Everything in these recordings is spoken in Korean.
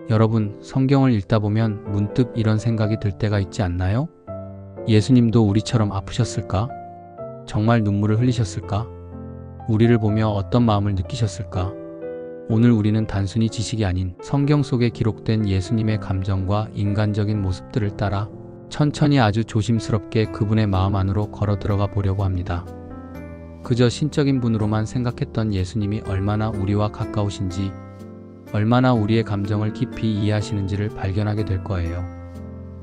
여러분, 성경을 읽다 보면 문득 이런 생각이 들 때가 있지 않나요? 예수님도 우리처럼 아프셨을까? 정말 눈물을 흘리셨을까? 우리를 보며 어떤 마음을 느끼셨을까? 오늘 우리는 단순히 지식이 아닌 성경 속에 기록된 예수님의 감정과 인간적인 모습들을 따라 천천히 아주 조심스럽게 그분의 마음 안으로 걸어 들어가 보려고 합니다. 그저 신적인 분으로만 생각했던 예수님이 얼마나 우리와 가까우신지, 얼마나 우리의 감정을 깊이 이해하시는지를 발견하게 될 거예요.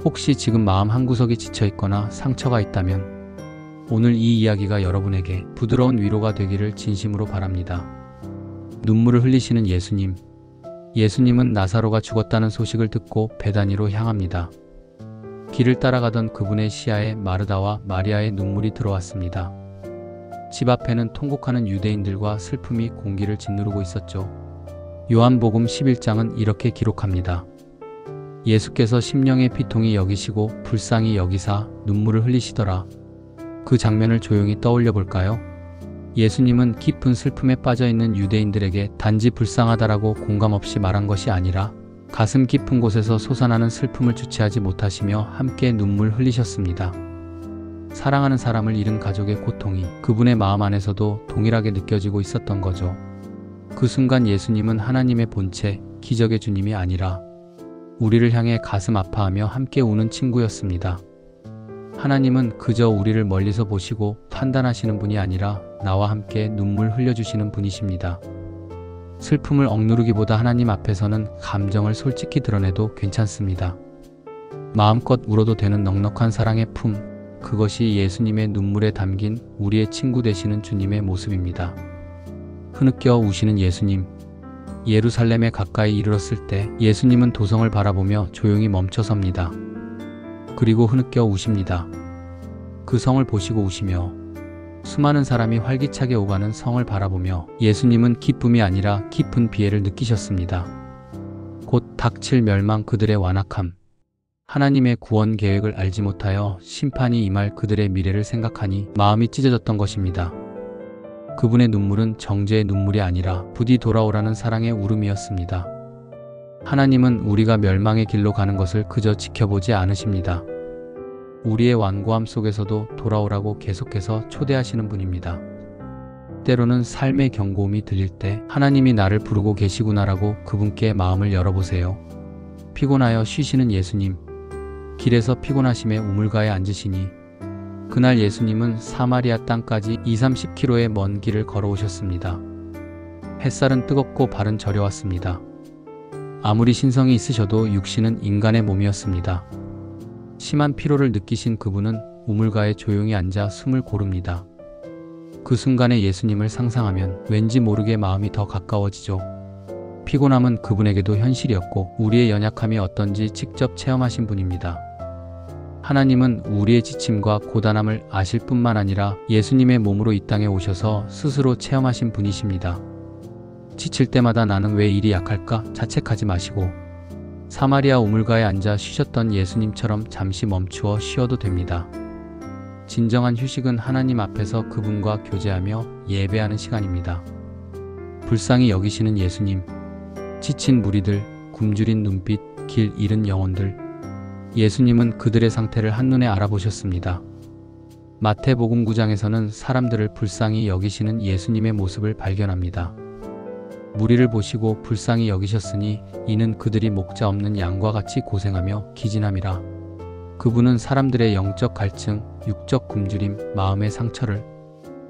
혹시 지금 마음 한구석이 지쳐있거나 상처가 있다면 오늘 이 이야기가 여러분에게 부드러운 위로가 되기를 진심으로 바랍니다. 눈물을 흘리시는 예수님. 예수님은 나사로가 죽었다는 소식을 듣고 베다니로 향합니다. 길을 따라가던 그분의 시야에 마르다와 마리아의 눈물이 들어왔습니다. 집 앞에는 통곡하는 유대인들과 슬픔이 공기를 짓누르고 있었죠. 요한복음 11장은 이렇게 기록합니다. 예수께서 심령의 피통이 여기시고 불쌍히 여기사 눈물을 흘리시더라. 그 장면을 조용히 떠올려 볼까요? 예수님은 깊은 슬픔에 빠져있는 유대인들에게 단지 불쌍하다라고 공감 없이 말한 것이 아니라 가슴 깊은 곳에서 솟아나는 슬픔을 주체하지 못하시며 함께 눈물 흘리셨습니다. 사랑하는 사람을 잃은 가족의 고통이 그분의 마음 안에서도 동일하게 느껴지고 있었던 거죠. 그 순간 예수님은 하나님의 본체, 기적의 주님이 아니라 우리를 향해 가슴 아파하며 함께 우는 친구였습니다. 하나님은 그저 우리를 멀리서 보시고 판단하시는 분이 아니라 나와 함께 눈물 흘려주시는 분이십니다. 슬픔을 억누르기보다 하나님 앞에서는 감정을 솔직히 드러내도 괜찮습니다. 마음껏 울어도 되는 넉넉한 사랑의 품, 그것이 예수님의 눈물에 담긴 우리의 친구 되시는 주님의 모습입니다. 흐느껴 우시는 예수님. 예루살렘에 가까이 이르렀을 때 예수님은 도성을 바라보며 조용히 멈춰섭니다. 그리고 흐느껴 우십니다. 그 성을 보시고 우시며 수많은 사람이 활기차게 오가는 성을 바라보며 예수님은 기쁨이 아니라 깊은 비애를 느끼셨습니다. 곧 닥칠 멸망, 그들의 완악함, 하나님의 구원 계획을 알지 못하여 심판이 임할 그들의 미래를 생각하니 마음이 찢어졌던 것입니다. 그분의 눈물은 정죄의 눈물이 아니라 부디 돌아오라는 사랑의 울음이었습니다. 하나님은 우리가 멸망의 길로 가는 것을 그저 지켜보지 않으십니다. 우리의 완고함 속에서도 돌아오라고 계속해서 초대하시는 분입니다. 때로는 삶의 경고음이 들릴 때 하나님이 나를 부르고 계시구나라고 그분께 마음을 열어보세요. 피곤하여 쉬시는 예수님. 길에서 피곤하심에 우물가에 앉으시니 그날 예수님은 사마리아 땅까지 20-30km의 먼 길을 걸어오셨습니다. 햇살은 뜨겁고 발은 저려왔습니다. 아무리 신성이 있으셔도 육신은 인간의 몸이었습니다. 심한 피로를 느끼신 그분은 우물가에 조용히 앉아 숨을 고릅니다. 그 순간에 예수님을 상상하면 왠지 모르게 마음이 더 가까워지죠. 피곤함은 그분에게도 현실이었고 우리의 연약함이 어떤지 직접 체험하신 분입니다. 하나님은 우리의 지침과 고단함을 아실 뿐만 아니라 예수님의 몸으로 이 땅에 오셔서 스스로 체험하신 분이십니다. 지칠 때마다 나는 왜 이리 약할까 자책하지 마시고 사마리아 우물가에 앉아 쉬셨던 예수님처럼 잠시 멈추어 쉬어도 됩니다. 진정한 휴식은 하나님 앞에서 그분과 교제하며 예배하는 시간입니다. 불쌍히 여기시는 예수님. 지친 무리들, 굶주린 눈빛, 길 잃은 영혼들. 예수님은 그들의 상태를 한눈에 알아보셨습니다. 마태복음 9장에서는 사람들을 불쌍히 여기시는 예수님의 모습을 발견합니다. 무리를 보시고 불쌍히 여기셨으니 이는 그들이 목자 없는 양과 같이 고생하며 기진함이라. 그분은 사람들의 영적 갈증, 육적 굶주림, 마음의 상처를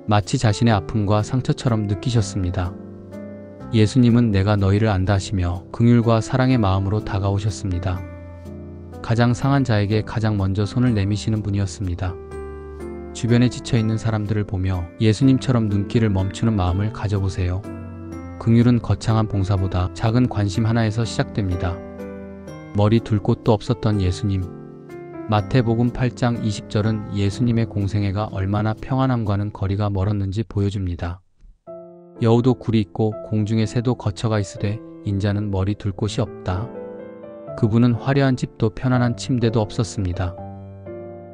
마치 자신의 아픔과 상처처럼 느끼셨습니다. 예수님은 내가 너희를 안다 하시며 긍휼과 사랑의 마음으로 다가오셨습니다. 가장 상한 자에게 가장 먼저 손을 내미시는 분이었습니다. 주변에 지쳐있는 사람들을 보며 예수님처럼 눈길을 멈추는 마음을 가져보세요. 긍휼은 거창한 봉사보다 작은 관심 하나에서 시작됩니다. 머리 둘 곳도 없었던 예수님. 마태복음 8장 20절은 예수님의 공생애가 얼마나 평안함과는 거리가 멀었는지 보여줍니다. 여우도 굴이 있고 공중의 새도 거처가 있으되 인자는 머리 둘 곳이 없다. 그분은 화려한 집도 편안한 침대도 없었습니다.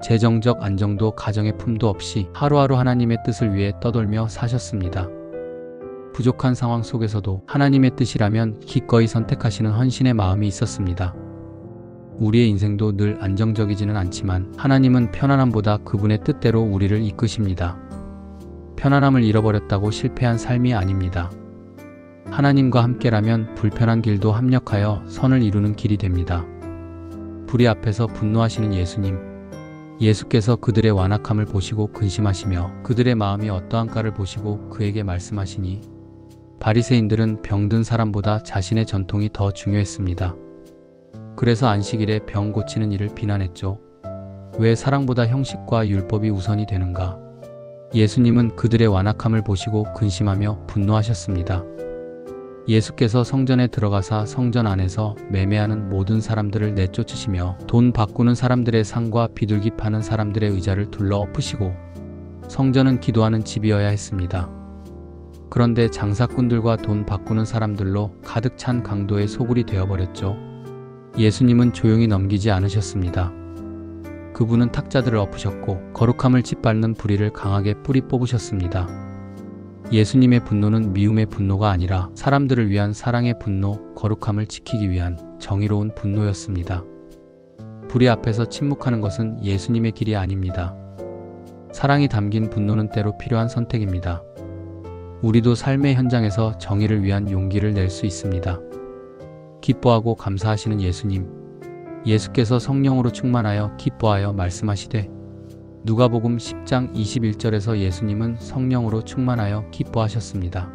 재정적 안정도 가정의 품도 없이 하루하루 하나님의 뜻을 위해 떠돌며 사셨습니다. 부족한 상황 속에서도 하나님의 뜻이라면 기꺼이 선택하시는 헌신의 마음이 있었습니다. 우리의 인생도 늘 안정적이지는 않지만 하나님은 편안함보다 그분의 뜻대로 우리를 이끄십니다. 편안함을 잃어버렸다고 실패한 삶이 아닙니다. 하나님과 함께라면 불편한 길도 합력하여 선을 이루는 길이 됩니다. 불의 앞에서 분노하시는 예수님. 예수께서 그들의 완악함을 보시고 근심하시며 그들의 마음이 어떠한가를 보시고 그에게 말씀하시니 바리새인들은 병든 사람보다 자신의 전통이 더 중요했습니다. 그래서 안식일에 병 고치는 일을 비난했죠. 왜 사랑보다 형식과 율법이 우선이 되는가? 예수님은 그들의 완악함을 보시고 근심하며 분노하셨습니다. 예수께서 성전에 들어가사 성전 안에서 매매하는 모든 사람들을 내쫓으시며 돈 바꾸는 사람들의 상과 비둘기 파는 사람들의 의자를 둘러 엎으시고 성전은 기도하는 집이어야 했습니다. 그런데 장사꾼들과 돈 바꾸는 사람들로 가득 찬 강도의 소굴이 되어버렸죠. 예수님은 조용히 넘기지 않으셨습니다. 그분은 탁자들을 엎으셨고 거룩함을 짓밟는 불의를 강하게 뿌리 뽑으셨습니다. 예수님의 분노는 미움의 분노가 아니라 사람들을 위한 사랑의 분노, 거룩함을 지키기 위한 정의로운 분노였습니다. 불의 앞에서 침묵하는 것은 예수님의 길이 아닙니다. 사랑이 담긴 분노는 때로 필요한 선택입니다. 우리도 삶의 현장에서 정의를 위한 용기를 낼 수 있습니다. 기뻐하고 감사하시는 예수님. 예수께서 성령으로 충만하여 기뻐하여 말씀하시되 누가복음 10장 21절에서 예수님은 성령으로 충만하여 기뻐하셨습니다.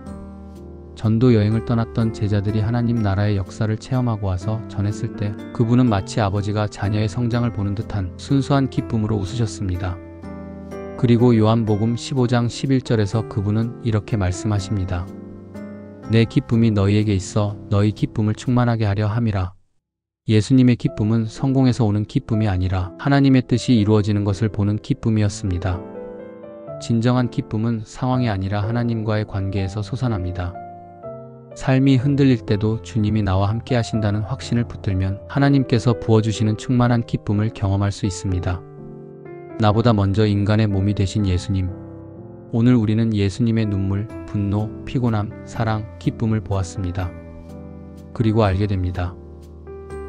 전도 여행을 떠났던 제자들이 하나님 나라의 역사를 체험하고 와서 전했을 때 그분은 마치 아버지가 자녀의 성장을 보는 듯한 순수한 기쁨으로 웃으셨습니다. 그리고 요한복음 15장 11절에서 그분은 이렇게 말씀하십니다. 내 기쁨이 너희에게 있어 너희 기쁨을 충만하게 하려 함이라. 예수님의 기쁨은 성공에서 오는 기쁨이 아니라 하나님의 뜻이 이루어지는 것을 보는 기쁨이었습니다. 진정한 기쁨은 상황이 아니라 하나님과의 관계에서 솟아납니다. 삶이 흔들릴 때도 주님이 나와 함께 하신다는 확신을 붙들면 하나님께서 부어주시는 충만한 기쁨을 경험할 수 있습니다. 나보다 먼저 인간의 몸이 되신 예수님. 오늘 우리는 예수님의 눈물, 분노, 피곤함, 사랑, 기쁨을 보았습니다. 그리고 알게 됩니다.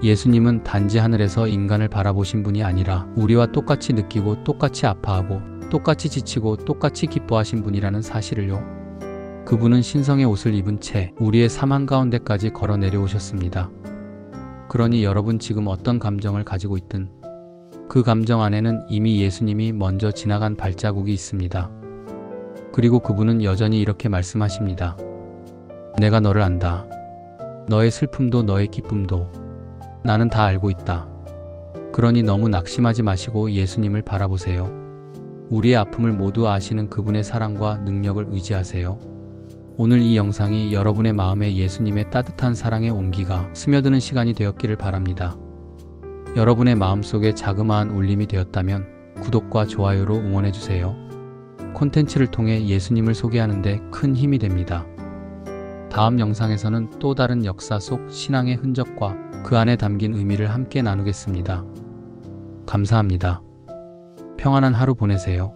예수님은 단지 하늘에서 인간을 바라보신 분이 아니라 우리와 똑같이 느끼고 똑같이 아파하고 똑같이 지치고 똑같이 기뻐하신 분이라는 사실을요. 그분은 신성의 옷을 입은 채 우리의 삶 한가운데까지 걸어 내려오셨습니다. 그러니 여러분 지금 어떤 감정을 가지고 있든 그 감정 안에는 이미 예수님이 먼저 지나간 발자국이 있습니다. 그리고 그분은 여전히 이렇게 말씀하십니다. 내가 너를 안다. 너의 슬픔도 너의 기쁨도 나는 다 알고 있다. 그러니 너무 낙심하지 마시고 예수님을 바라보세요. 우리의 아픔을 모두 아시는 그분의 사랑과 능력을 의지하세요. 오늘 이 영상이 여러분의 마음에 예수님의 따뜻한 사랑의 온기가 스며드는 시간이 되었기를 바랍니다. 여러분의 마음속에 자그마한 울림이 되었다면 구독과 좋아요로 응원해주세요. 콘텐츠를 통해 예수님을 소개하는 데 큰 힘이 됩니다. 다음 영상에서는 또 다른 역사 속 신앙의 흔적과 그 안에 담긴 의미를 함께 나누겠습니다. 감사합니다. 평안한 하루 보내세요.